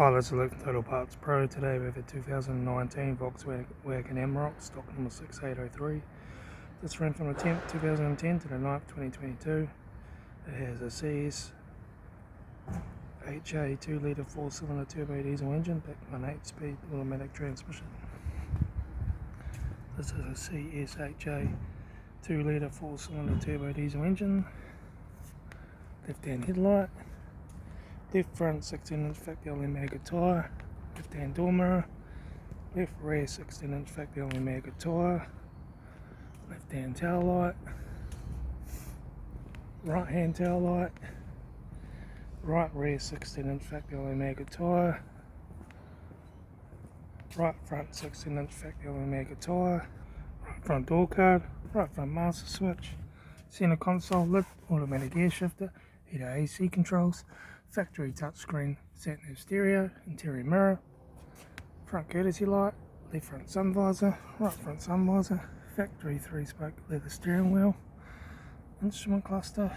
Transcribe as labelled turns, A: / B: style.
A: Hi, let's look at Total Parts Pro. Today we have a 2019 Volkswagen Amarok, stock number 6803. This ran from the 10th 2010 to the 9th 2022. It has a CSHA 2-litre 4-cylinder turbo diesel engine backed by an 8-speed automatic transmission. This is a CSHA 2-litre 4-cylinder turbo diesel engine. Left-hand headlight. Left front 16-inch factory Amarok tyre, left hand door mirror, left rear 16-inch factory Amarok tyre, left hand tail light, right hand tail light, right rear 16-inch factory Amarok tyre, right front 16-inch factory Amarok tyre, right front door card, right front master switch, center console lid, automatic gear shifter, heater AC controls, factory touchscreen, Sat Nav stereo, interior mirror, front courtesy light, left front sun visor, right front sun visor, factory 3-spoke leather steering wheel, instrument cluster,